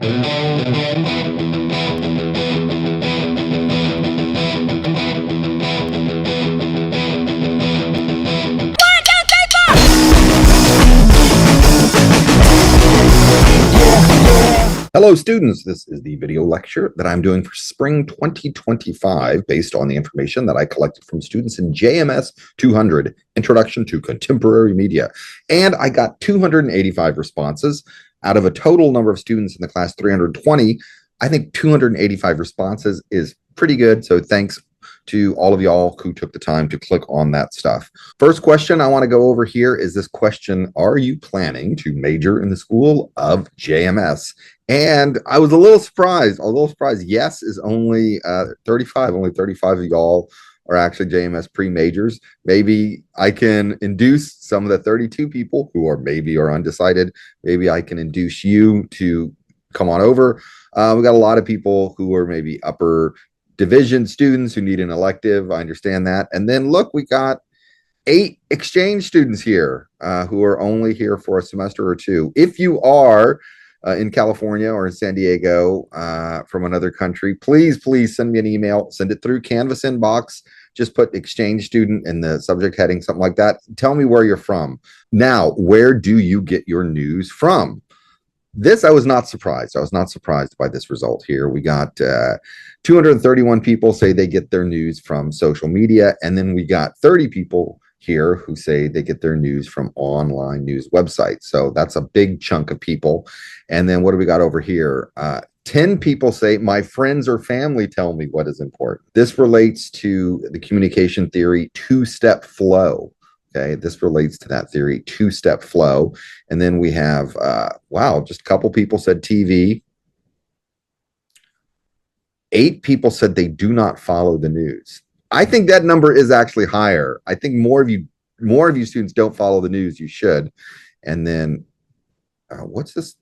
Hello, students. This is the video lecture that I'm doing for spring 2025 based on the information that I collected from students in JMS 200, Introduction to Contemporary Media. And I got 285 responses out of a total number of students in the class 320. I think 285 responses is pretty good. So thanks to all of y'all who took the time to click on that stuff. First question I want to go over here is this question: are you planning to major in the School of JMS? And I was a little surprised. Yes is only 35. Only 35 of y'all are actually JMS pre-majors. Maybe I can induce some of the 32 people who are undecided. Maybe I can induce you to come on over. We got a lot of people who are maybe upper division students who need an elective. I understand that. And then look, we got 8 exchange students here who are only here for a semester or two. If you are in California or in San Diego from another country, please send me an email. Send it through Canvas inbox. Just put exchange student in the subject heading, something like that. Tell me where you're from. Now, where do you get your news from? This, I was not surprised. I was not surprised by this result here. We got 231 people say they get their news from social media. And then we got 30 people here who say they get their news from online news websites. So that's a big chunk of people. And then what do we got over here? 10 people say my friends or family tell me what is important. This relates to the communication theory, two-step flow. Okay, this relates to that theory, two-step flow. And then we have, wow, just a couple people said TV. 8 people said they do not follow the news. I think that number is actually higher. I think more of you students don't follow the news. You should. And then what's this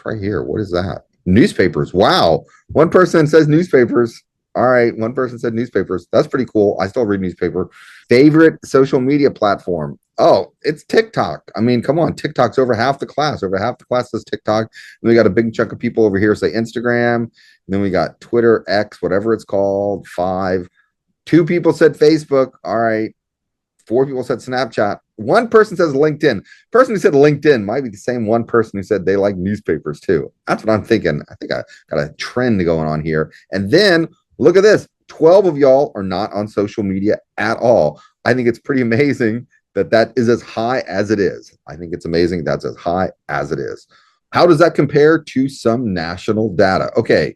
right here? What is that? Newspapers. Wow. One person says newspapers. All right. One person said newspapers. That's pretty cool. I still read newspaper. Favorite social media platform? Oh, it's TikTok. I mean, come on. TikTok's over half the class. Over half the class says TikTok. And we got a big chunk of people over here say Instagram. And then we got Twitter, X, whatever it's called, 5. 2 people said Facebook. All right. 4 people said Snapchat. 1 person says LinkedIn. Person who said LinkedIn might be the same one person who said they like newspapers too. That's what I'm thinking. I think I got a trend going on here. And then look at this. 12 of y'all are not on social media at all. I think it's pretty amazing that is as high as it is. I think it's amazing that's as high as it is. How does that compare to some national data? Okay,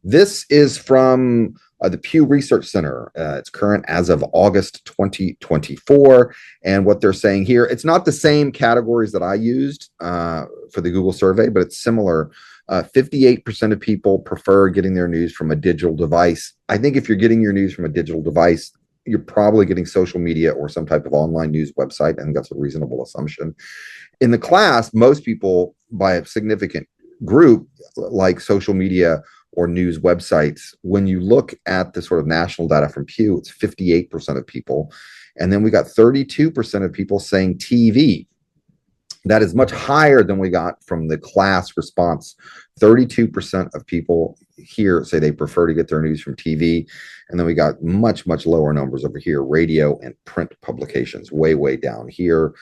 this is from the Pew Research Center. It's current as of August 2024. And what they're saying here, it's not the same categories that I used for the Google survey, but it's similar. 58% of people prefer getting their news from a digital device. I think if you're getting your news from a digital device, you're probably getting social media or some type of online news website. I think that's a reasonable assumption. In the class, most people, by a significant group, like social media or news websites. When you look at the sort of national data from Pew, it's 58% of people. And then we got 32% of people saying TV. That is much higher than we got from the class response. 32% of people here say they prefer to get their news from TV. And then we got much lower numbers over here, radio and print publications, way down here.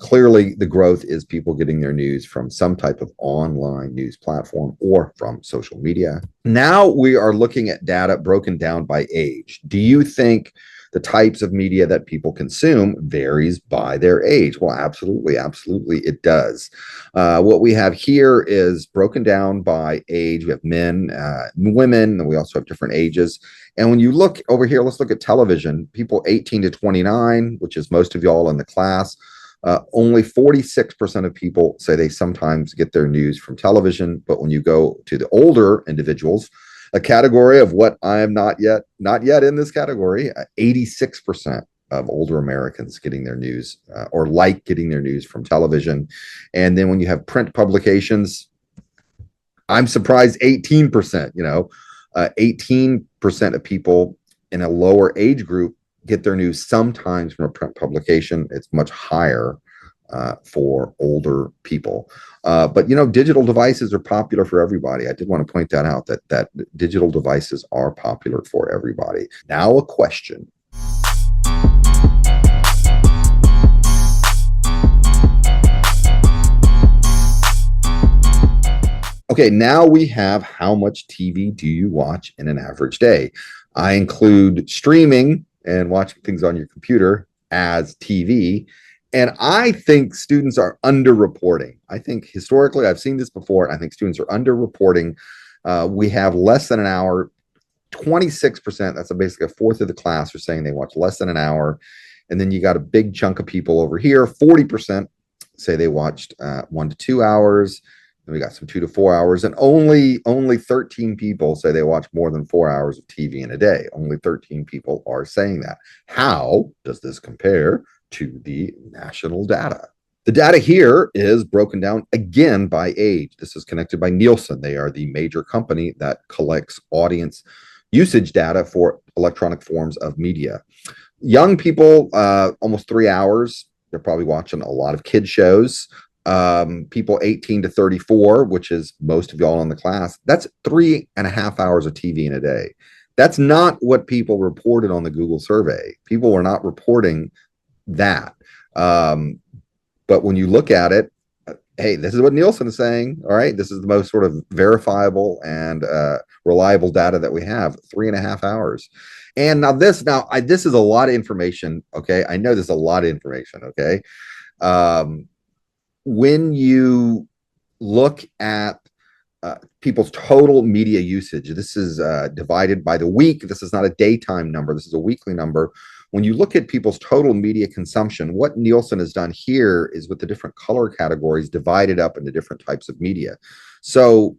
Clearly, the growth is people getting their news from some type of online news platform or from social media. Now we are looking at data broken down by age. Do you think the types of media that people consume varies by their age? Well, absolutely it does. What we have here is broken down by age. We have men, women, and we also have different ages. And when you look over here, let's look at television. People 18 to 29, which is most of y'all in the class. Only 46% of people say they sometimes get their news from television. But when you go to the older individuals, a category of what I am not yet in this category, 86% of older Americans getting their news or like getting their news from television. And then when you have print publications, I'm surprised 18%, 18% of people in a lower age group get their news sometimes from a print publication. It's much higher for older people. But digital devices are popular for everybody. I did want to point that out, that digital devices are popular for everybody. Now a question. Okay, now we have how much TV do you watch in an average day? I include streaming and watching things on your computer as TV. And I think students are underreporting. I think historically, I've seen this before. I think students are underreporting. We have less than an hour, 26%. That's basically a fourth of the class are saying they watch less than an hour. And then you got a big chunk of people over here, 40% say they watched 1 to 2 hours. And we got some 2 to 4 hours, and only 13 people say they watch more than 4 hours of TV in a day. Only 13 people are saying that. How does this compare to the national data? The data here is broken down again by age. This is connected by Nielsen. They are the major company that collects audience usage data for electronic forms of media. Young people, almost 3 hours. They're probably watching a lot of kid shows. People 18 to 34, which is most of y'all in the class, that's 3.5 hours of TV in a day. That's not what people reported on the Google survey. People were not reporting that. But when you look at it, hey, this is what Nielsen is saying. All right, this is the most sort of verifiable and reliable data that we have. 3.5 hours. And this is a lot of information. Okay, I know this is a lot of information. Okay. When you look at people's total media usage, this is divided by the week. This is not a daytime number. This is a weekly number. When you look at people's total media consumption, what Nielsen has done here is with the different color categories divided up into different types of media. So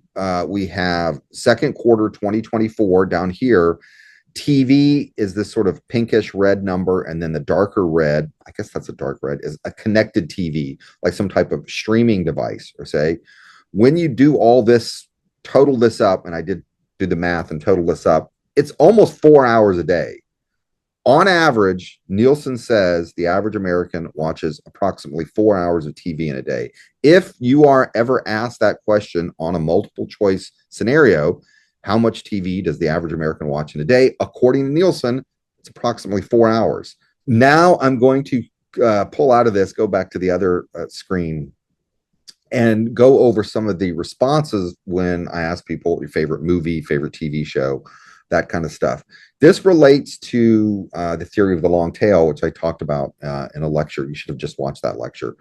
we have second quarter 2024 down here. TV is this sort of pinkish red number, and then the darker red, I guess that's a dark red, is a connected TV, like some type of streaming device, or say. When you do all this, total this up, and I did do the math and total this up, it's almost 4 hours a day. On average, Nielsen says the average American watches approximately 4 hours of TV in a day. If you are ever asked that question on a multiple choice scenario, how much TV does the average American watch in a day? According to Nielsen, it's approximately 4 hours. Now I'm going to pull out of this, go back to the other screen, and go over some of the responses when I ask people your favorite movie, favorite TV show, that kind of stuff. This relates to the theory of the long tail, which I talked about in a lecture. You should have just watched that lecture.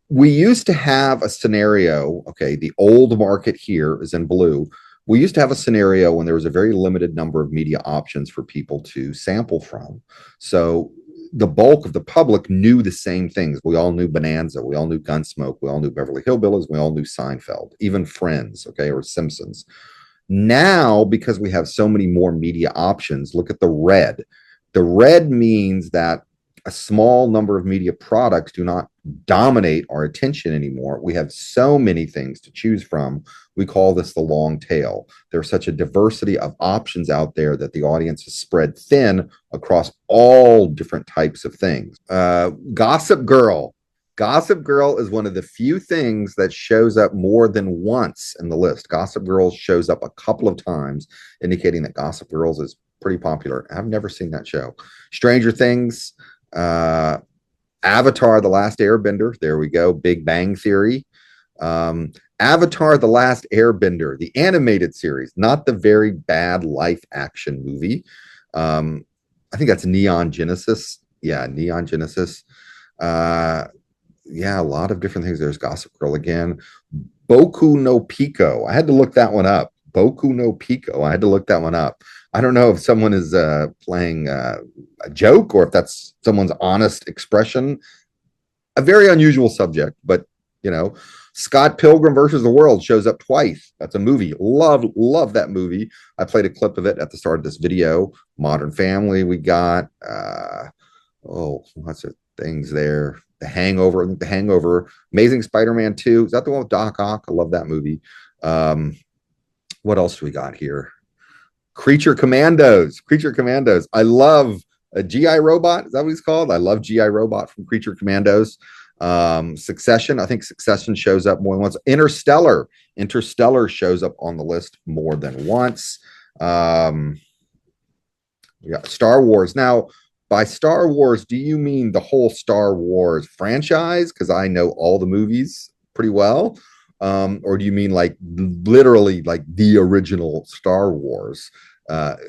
We used to have a scenario, okay, the old market here is in blue. We used to have a scenario when there was a very limited number of media options for people to sample from. So the bulk of the public knew the same things. We all knew Bonanza. We all knew Gunsmoke. We all knew Beverly Hillbillies. We all knew Seinfeld, even Friends, okay, or Simpsons. Now, because we have so many more media options, look at the red. The red means that a small number of media products do not dominate our attention anymore. We have so many things to choose from. We call this the long tail. There's such a diversity of options out there that the audience is spread thin across all different types of things. Gossip Girl. Gossip Girl is one of the few things that shows up more than once in the list. Gossip Girl shows up a couple of times, indicating that Gossip Girls is pretty popular. I've never seen that show. Stranger Things, Avatar, The Last Airbender. There we go. Big Bang Theory. Avatar, The Last Airbender, the animated series, not the very bad live action movie. I think that's Neon Genesis. Yeah, Neon Genesis. Yeah, a lot of different things. There's Gossip Girl again. Boku no Pico. I had to look that one up. Boku no Pico. I had to look that one up. I don't know if someone is playing a joke or if that's someone's honest expression. A very unusual subject, but Scott Pilgrim versus the World shows up twice. That's a movie. Love that movie. I played a clip of it at the start of this video. Modern Family. We got lots of things there. The Hangover. Amazing Spider-Man 2. Is that the one with Doc Ock? I love that movie. What else do we got here? Creature Commandos. I love a GI Robot. Is that what he's called? I love GI Robot from Creature Commandos. Succession, I think Succession shows up more than once. Interstellar shows up on the list more than once. We got Star Wars. Now, by Star Wars, do you mean the whole Star Wars franchise? Because I know all the movies pretty well. Or do you mean like literally like the original Star Wars?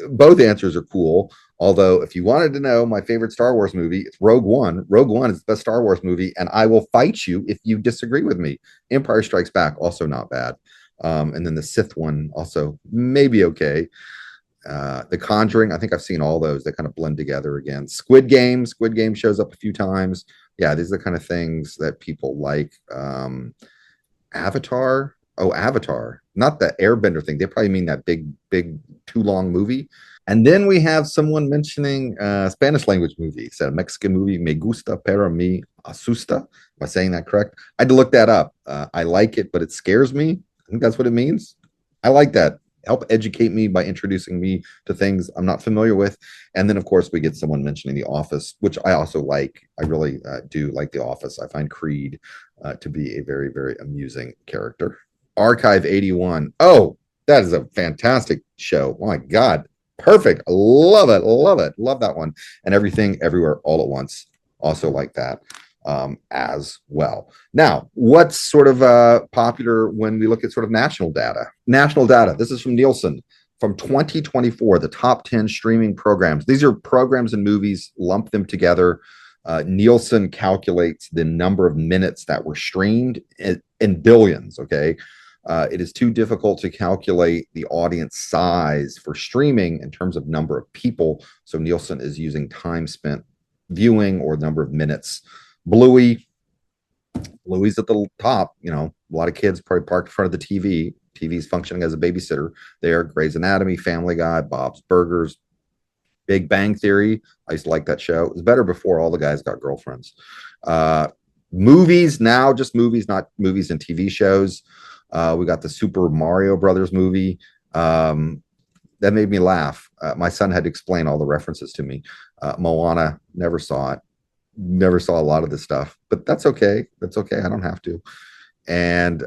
Both answers are cool. Although, if you wanted to know my favorite Star Wars movie, it's Rogue One. Rogue One is the best Star Wars movie, and I will fight you if you disagree with me. Empire Strikes Back, also not bad. And then the Sith one, also maybe okay. The Conjuring, I think I've seen all those. They kind of blend together again. Squid Game shows up a few times. Yeah, these are the kind of things that people like. Avatar. Oh, Avatar, not the Airbender thing. They probably mean that big, too long movie. And then we have someone mentioning Spanish language movie. It's a Mexican movie, Me Gusta, Pero Me Asusta. Am I saying that correct? I had to look that up. I like it, but it scares me. I think that's what it means. I like that. Help educate me by introducing me to things I'm not familiar with. And then, of course, we get someone mentioning The Office, which I also like. I really do like The Office. I find Creed to be a very, very amusing character. Archive 81. Oh, that is a fantastic show. Oh my God. Perfect. Love it. Love it. Love that one. And Everything Everywhere All at Once. Also like that as well. Now, what's sort of popular when we look at sort of national data? National data. This is from Nielsen. From 2024, the top 10 streaming programs. These are programs and movies, lump them together. Nielsen calculates the number of minutes that were streamed in billions, okay? It is too difficult to calculate the audience size for streaming in terms of number of people. So Nielsen is using time spent viewing or number of minutes. Bluey's at the top. You know, a lot of kids probably parked in front of the TV. TV's functioning as a babysitter there. Grey's Anatomy, Family Guy, Bob's Burgers, Big Bang Theory. I used to like that show. It was better before all the guys got girlfriends. Movies now, just movies, not movies and TV shows. We got the Super Mario Brothers movie. That made me laugh. My son had to explain all the references to me. Moana, never saw it. Never saw a lot of this stuff, but that's okay. That's okay. I don't have to. And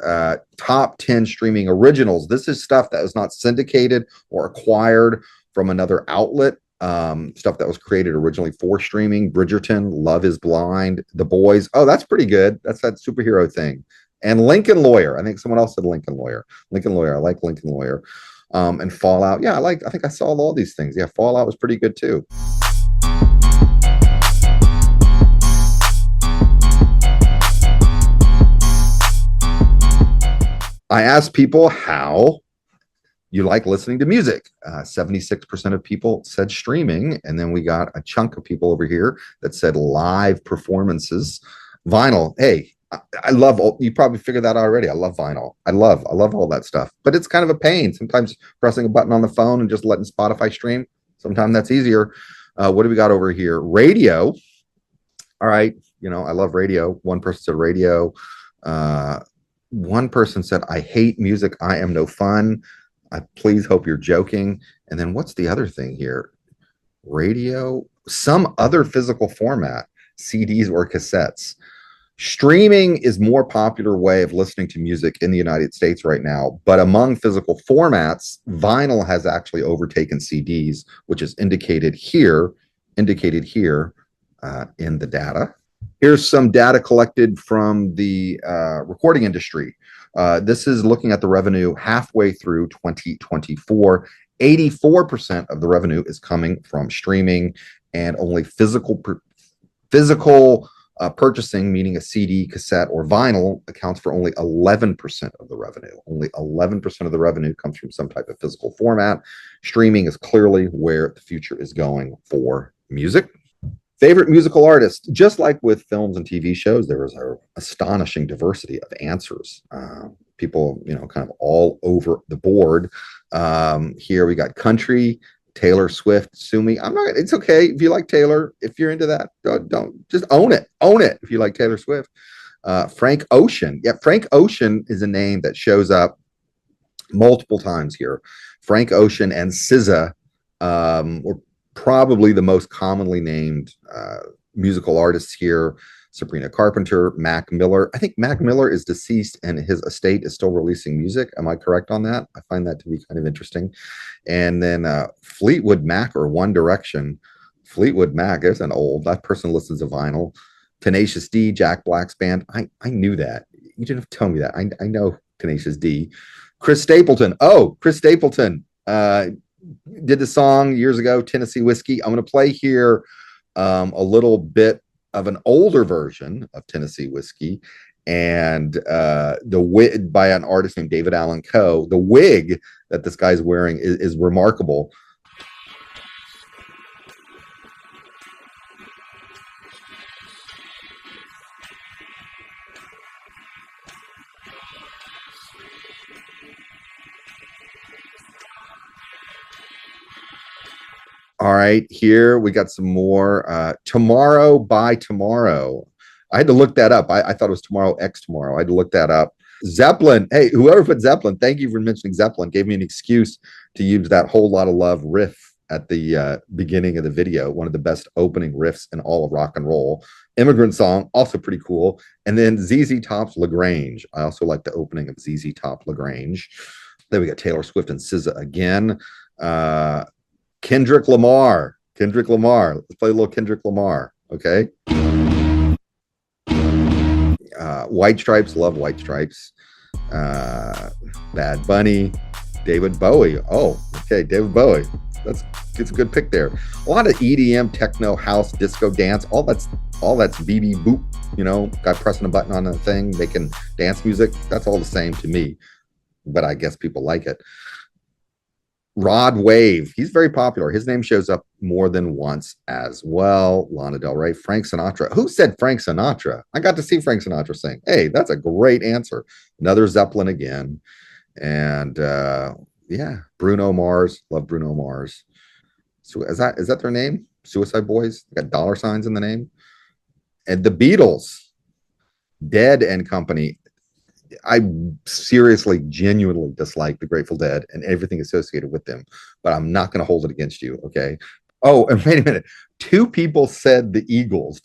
top 10 streaming originals. This is stuff that was not syndicated or acquired from another outlet. Stuff that was created originally for streaming. Bridgerton, Love is Blind, The Boys. Oh, that's pretty good. That's that superhero thing. And Lincoln Lawyer. I think someone else said Lincoln Lawyer. Lincoln Lawyer. I like Lincoln Lawyer. And Fallout. Yeah, I think I saw all these things. Yeah, Fallout was pretty good too. I asked people how you like listening to music. 76% of people said streaming. And then we got a chunk of people over here that said live performances. Vinyl. Hey, I love, you probably figured that out already. I love vinyl. I love all that stuff, but it's kind of a pain. Sometimes pressing a button on the phone and just letting Spotify stream. Sometimes that's easier. What do we got over here? Radio. All right. You know, I love radio. One person said radio. One person said, I hate music. I am no fun. I please hope you're joking. And then what's the other thing here? Radio, some other physical format, CDs or cassettes. Streaming is more popular way of listening to music in the United States right now, but among physical formats, vinyl has actually overtaken CDs, which is indicated here in the data. Here's some data collected from the recording industry. This is looking at the revenue halfway through 2024. 84% of the revenue is coming from streaming, and only physical purchasing, meaning a CD, cassette, or vinyl, accounts for only 11% of the revenue. Only 11% of the revenue comes from some type of physical format. Streaming is clearly where the future is going for music. Favorite musical artist. Just like with films and TV shows, there is an astonishing diversity of answers. People, you know, kind of all over the board. Here we got country, Taylor Swift, sue me. I'm not. It's okay if you like Taylor. If you're into that, don't just own it. Own it if you like Taylor Swift. Frank Ocean. Yeah, Frank Ocean is a name that shows up multiple times here. Frank Ocean and SZA were probably the most commonly named musical artists here. Sabrina Carpenter, Mac Miller. I think Mac Miller is deceased and his estate is still releasing music. Am I correct on that? I find that to be kind of interesting. And then Fleetwood Mac or One Direction. Fleetwood Mac is an old. That person listens to vinyl. Tenacious D, Jack Black's band. I knew that. You didn't have to tell me that. I know Tenacious D. Chris Stapleton. Oh, Chris Stapleton did the song years ago, Tennessee Whiskey. I'm going to play here a little bit of an older version of Tennessee Whiskey, and the wig by an artist named David Allan Coe. The wig that this guy's wearing is remarkable. All right, here we got some more. Tomorrow by Tomorrow. I had to look that up. I thought it was Tomorrow X Tomorrow. I had to look that up. Zeppelin. Hey, whoever put Zeppelin, thank you for mentioning Zeppelin. Gave me an excuse to use that Whole Lot of Love riff at the beginning of the video. One of the best opening riffs in all of rock and roll. Immigrant Song, also pretty cool. And then ZZ Top's LaGrange. I also like the opening of ZZ Top LaGrange. Then we got Taylor Swift and SZA again. Kendrick Lamar. Kendrick Lamar. Let's play a little Kendrick Lamar. Okay. White Stripes. Love White Stripes. Bad Bunny. David Bowie. Oh, okay. David Bowie. It's a good pick there. A lot of EDM, techno, house, disco, dance. All that's BB boop. You know, guy pressing a button on a thing, making dance music. That's all the same to me. But I guess people like it. Rod Wave, he's very popular. His name shows up more than once as well. Lana Del Rey, Frank Sinatra. Who said Frank Sinatra? I got to see Frank Sinatra sing. Hey, that's a great answer. Another Zeppelin again. And yeah, Bruno Mars. Love Bruno Mars. So is that their name? Suicide Boys? They got dollar signs in the name. And the Beatles, Dead and Company. I seriously, genuinely dislike the Grateful Dead and everything associated with them, but I'm not going to hold it against you. Okay. Oh, and wait a minute. Two people said the Eagles.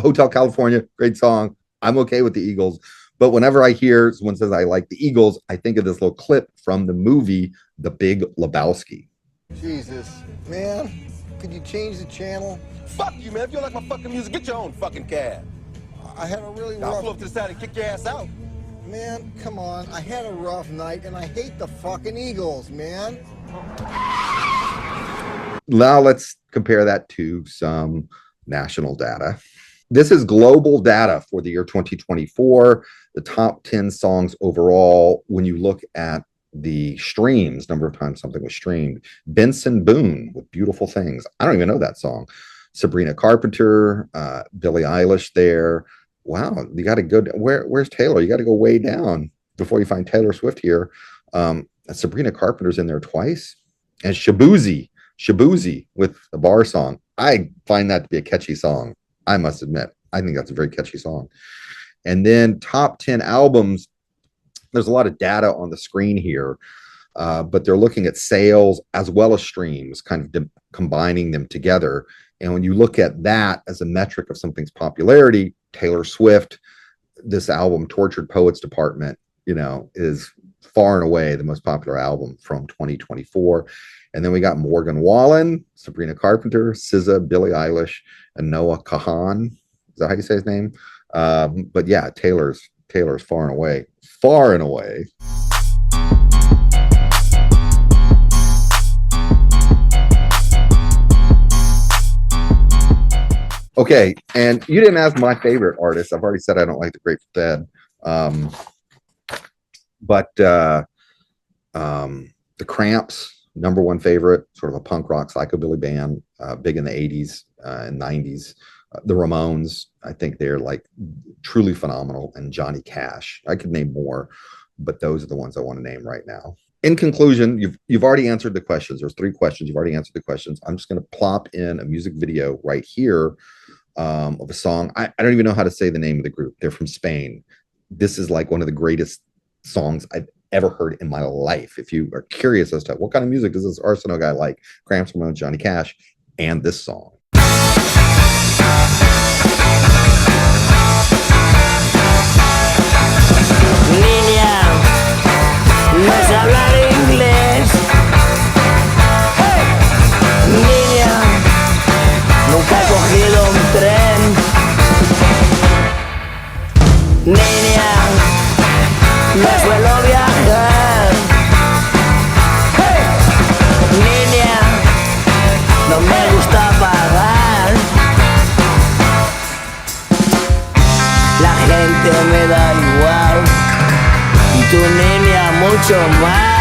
Hotel California, great song. I'm okay with the Eagles. But whenever I hear someone says I like the Eagles, I think of this little clip from the movie The Big Lebowski. Jesus, man. Could you change the channel? Fuck you, man. If you don't like my fucking music, get your own fucking cab. I had a really I'll rough... pull up to the side and kick your ass out. Man, come on. I had a rough night, and I hate the fucking Eagles, man. Now let's compare that to some national data. This is global data for the year 2024, the top 10 songs overall. When you look at the streams, number of times something was streamed, Benson Boone with Beautiful Things. I don't even know that song. Sabrina Carpenter, Billie Eilish there. Wow, you got to go. Where's Taylor? You got to go way down before you find Taylor Swift here. Sabrina Carpenter's in there twice. And Shabuzi with a bar song. I find that to be a catchy song. I must admit, I think that's a very catchy song. And then top 10 albums. There's a lot of data on the screen here, but they're looking at sales as well as streams, kind of combining them together. And when you look at that as a metric of something's popularity, Taylor Swift, this album, Tortured Poets Department, is far and away the most popular album from 2024. And then we got Morgan Wallen, Sabrina Carpenter, SZA, Billie Eilish, and Noah Kahan. Is that how you say his name? But yeah, Taylor's far and away. Okay, and you didn't ask my favorite artist. I've already said I don't like the Grateful Dead. But the Cramps, number one favorite, sort of a punk rock psychobilly band, big in the 80s and 90s. The Ramones, I think they're like truly phenomenal. And Johnny Cash. I could name more, but those are the ones I want to name right now. In conclusion, you've already answered the questions. There's 3 questions. You've already answered the questions. I'm just going to plop in a music video right here of a song. I don't even know how to say the name of the group. They're from Spain. This is like one of the greatest songs I've ever heard in my life. If you are curious as to what kind of music does this Arsenal guy like, Cramps, Ramones, Johnny Cash, and this song. Niña, no sé hablar inglés. Hey. Niña, nunca he cogido un tren. Niña, no suelo viajar. Hey. Niña, no me gusta pagar. La gente me da igual y tu niña mucho más.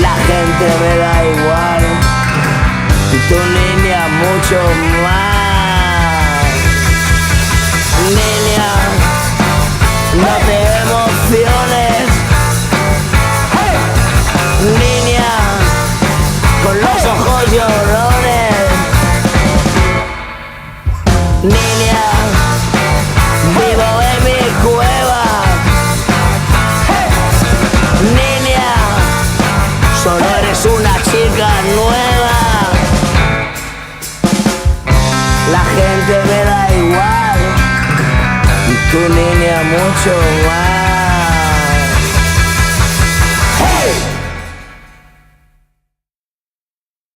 La gente me da igual y tu niña mucho más. Niña, no te emociones. Hey. Niña, con los ojos llorones. Niña, vivo en mi cueva. Hey. Niña, solo eres una chica nueva. La gente me da igual y tu niña mucho más.